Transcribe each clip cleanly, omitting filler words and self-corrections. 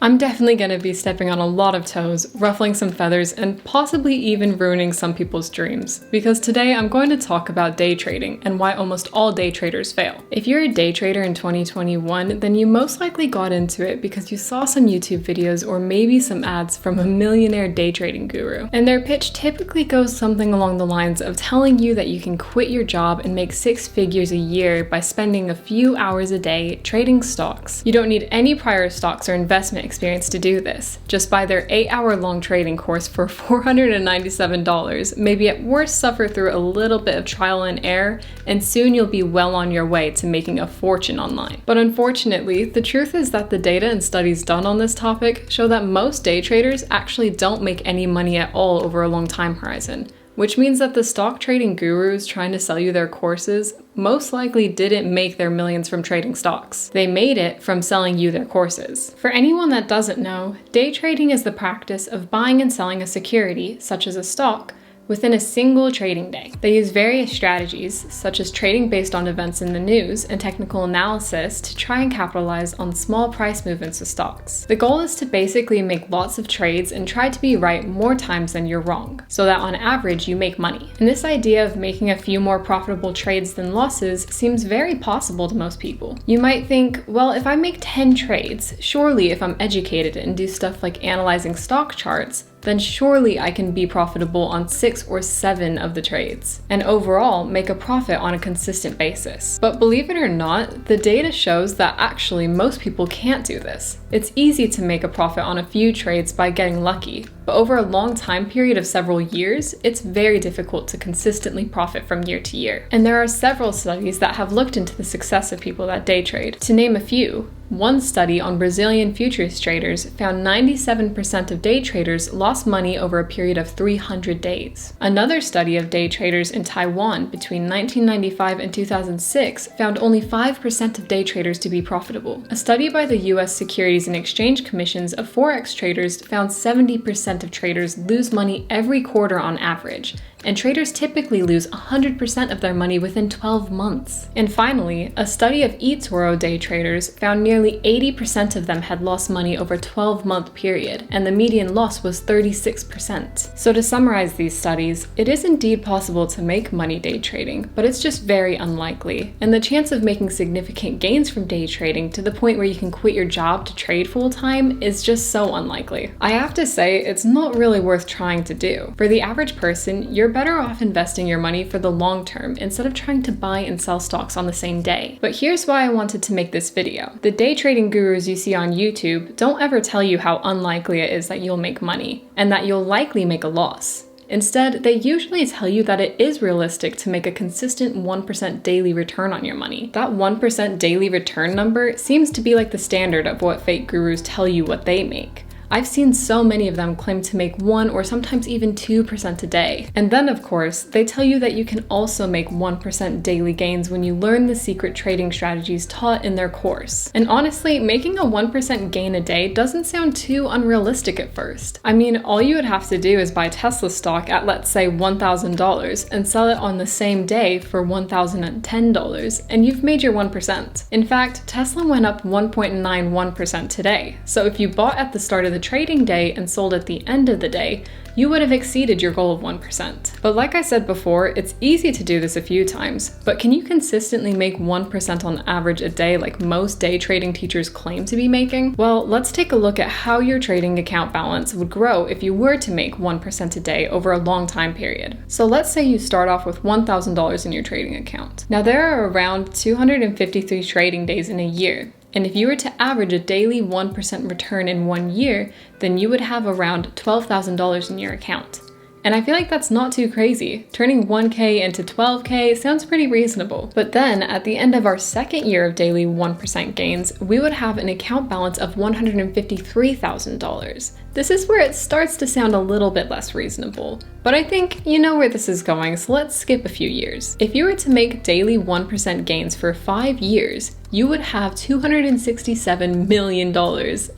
I'm definitely going to be stepping on a lot of toes, ruffling some feathers, and possibly even ruining some people's dreams, because today I'm going to talk about day trading and why almost all day traders fail. If you're a day trader in 2021, then you most likely got into it because you saw some YouTube videos or maybe some ads from a millionaire day trading guru. And their pitch typically goes something along the lines of telling you that you can quit your job and make 6 figures a year by spending a few hours a day trading stocks. You don't need any prior stocks or investment experience to do this. Just buy their 8-hour-long trading course for $497, maybe at worst suffer through a little bit of trial and error, and soon you'll be well on your way to making a fortune online. But unfortunately, the truth is that the data and studies done on this topic show that most day traders actually don't make any money at all over a long time horizon, which means that the stock trading gurus trying to sell you their courses most likely didn't make their millions from trading stocks. They made it from selling you their courses. For anyone that doesn't know, day trading is the practice of buying and selling a security, such as a stock, within a single trading day. They use various strategies, such as trading based on events in the news and technical analysis to try and capitalize on small price movements of stocks. The goal is to basically make lots of trades and try to be right more times than you're wrong, so that on average you make money. And this idea of making a few more profitable trades than losses seems very possible to most people. You might think, well, if I make 10 trades, surely if I'm educated and do stuff like analyzing stock charts, then surely I can be profitable on 6 or 7 of the trades, and overall make a profit on a consistent basis. But believe it or not, the data shows that actually most people can't do this. It's easy to make a profit on a few trades by getting lucky, but over a long time period of several years, it's very difficult to consistently profit from year to year. And there are several studies that have looked into the success of people that day trade. To name a few, one study on Brazilian futures traders found 97% of day traders lost money over a period of 300 days. Another study of day traders in Taiwan between 1995 and 2006 found only 5% of day traders to be profitable. A study by the US Securities and Exchange Commissions of Forex traders found 70% of traders lose money every quarter on average, and traders typically lose 100% of their money within 12 months. And finally, a study of eToro day traders found nearly 80% of them had lost money over a 12-month period, and the median loss was 36%. So to summarize these studies, it is indeed possible to make money day trading, but it's just very unlikely, and the chance of making significant gains from day trading to the point where you can quit your job to trade full-time is just so unlikely. I have to say, it's not really worth trying to do. For the average person, you're better off investing your money for the long term instead of trying to buy and sell stocks on the same day. But here's why I wanted to make this video. The day trading gurus you see on YouTube don't ever tell you how unlikely it is that you'll make money, and that you'll likely make a loss. Instead, they usually tell you that it is realistic to make a consistent 1% daily return on your money. That 1% daily return number seems to be like the standard of what fake gurus tell you what they make. I've seen so many of them claim to make 1 or sometimes even 2% a day. And then, of course, they tell you that you can also make 1% daily gains when you learn the secret trading strategies taught in their course. And honestly, making a 1% gain a day doesn't sound too unrealistic at first. I mean, all you would have to do is buy Tesla stock at, let's say, $1,000 and sell it on the same day for $1,010, and you've made your 1%. In fact, Tesla went up 1.91% today. So if you bought at the start of the trading day and sold at the end of the day, you would have exceeded your goal of 1%. But like I said before, it's easy to do this a few times, but can you consistently make 1% on average a day like most day trading teachers claim to be making? Well, let's take a look at how your trading account balance would grow if you were to make 1% a day over a long time period. So let's say you start off with $1,000 in your trading account. Now there are around 253 trading days in a year. And if you were to average a daily 1% return in 1 year, then you would have around $12,000 in your account. And I feel like that's not too crazy. Turning 1K into 12K sounds pretty reasonable. But then at the end of our second year of daily 1% gains, we would have an account balance of $153,000. This is where it starts to sound a little bit less reasonable. But I think you know where this is going, so let's skip a few years. If you were to make daily 1% gains for 5 years, you would have $267 million.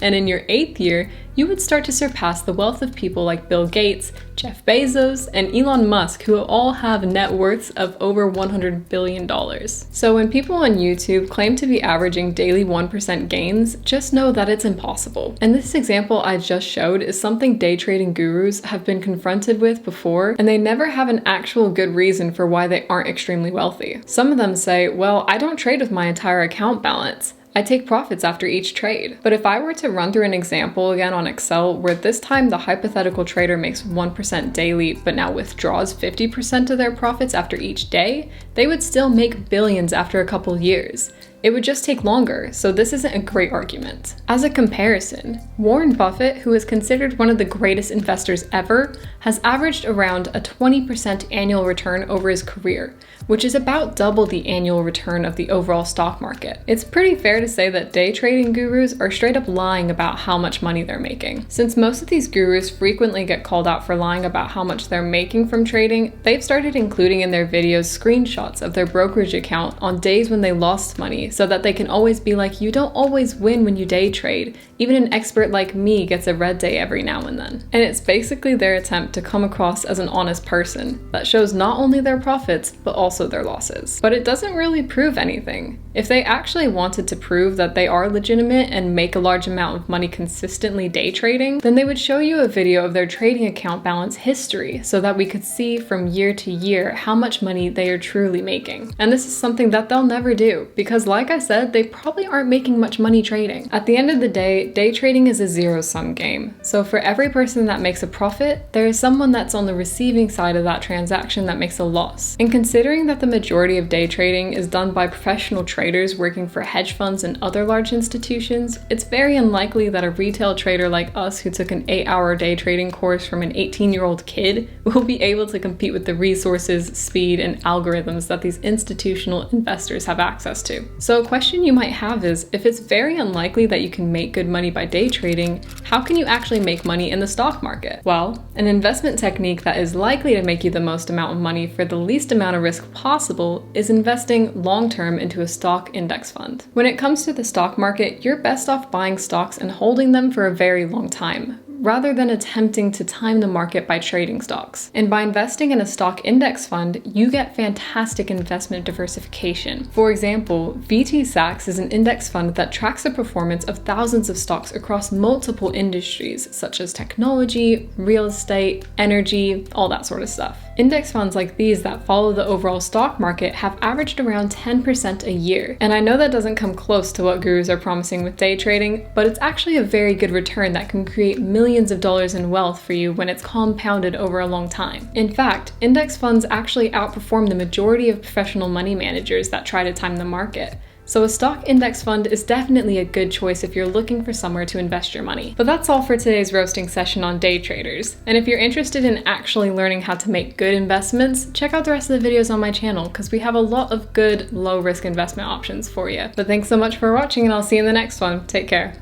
And in your 8th year, you would start to surpass the wealth of people like Bill Gates, Jeff Bezos, and Elon Musk, who all have net worths of over $100 billion. So when people on YouTube claim to be averaging daily 1% gains, just know that it's impossible. And this example I just showed is something day trading gurus have been confronted with before, and they never have an actual good reason for why they aren't extremely wealthy. Some of them say, well, I don't trade with my entire account balance. I take profits after each trade. But if I were to run through an example again on Excel where this time the hypothetical trader makes 1% daily but now withdraws 50% of their profits after each day, they would still make billions after a couple years. It would just take longer, so this isn't a great argument. As a comparison, Warren Buffett, who is considered one of the greatest investors ever, has averaged around a 20% annual return over his career, which is about double the annual return of the overall stock market. It's pretty fair to say that day trading gurus are straight up lying about how much money they're making. Since most of these gurus frequently get called out for lying about how much they're making from trading, they've started including in their videos screenshots of their brokerage account on days when they lost money, so that they can always be like, you don't always win when you day trade. Even an expert like me gets a red day every now and then. And it's basically their attempt to come across as an honest person that shows not only their profits, but also their losses. But it doesn't really prove anything. If they actually wanted to prove that they are legitimate and make a large amount of money consistently day trading, then they would show you a video of their trading account balance history so that we could see from year to year how much money they are truly making. And this is something that they'll never do because, like I said, they probably aren't making much money trading. At the end of the day, day trading is a zero-sum game. So for every person that makes a profit, there is someone that's on the receiving side of that transaction that makes a loss. And considering that the majority of day trading is done by professional traders working for hedge funds and other large institutions, it's very unlikely that a retail trader like us who took an 8-hour day trading course from an 18-year-old kid will be able to compete with the resources, speed, and algorithms that these institutional investors have access to. So a question you might have is, if it's very unlikely that you can make good money by day trading, how can you actually make money in the stock market? Well, an investment technique that is likely to make you the most amount of money for the least amount of risk possible is investing long-term into a stock index fund. When it comes to the stock market, you're best off buying stocks and holding them for a very long time, rather than attempting to time the market by trading stocks. And by investing in a stock index fund, you get fantastic investment diversification. For example, VT Sachs is an index fund that tracks the performance of thousands of stocks across multiple industries, such as technology, real estate, energy, all that sort of stuff. Index funds like these that follow the overall stock market have averaged around 10% a year. And I know that doesn't come close to what gurus are promising with day trading, but it's actually a very good return that can create millions of dollars in wealth for you when it's compounded over a long time. In fact, index funds actually outperform the majority of professional money managers that try to time the market. So a stock index fund is definitely a good choice if you're looking for somewhere to invest your money. But that's all for today's roasting session on day traders. And if you're interested in actually learning how to make good investments, check out the rest of the videos on my channel because we have a lot of good low risk investment options for you. But thanks so much for watching and I'll see you in the next one. Take care.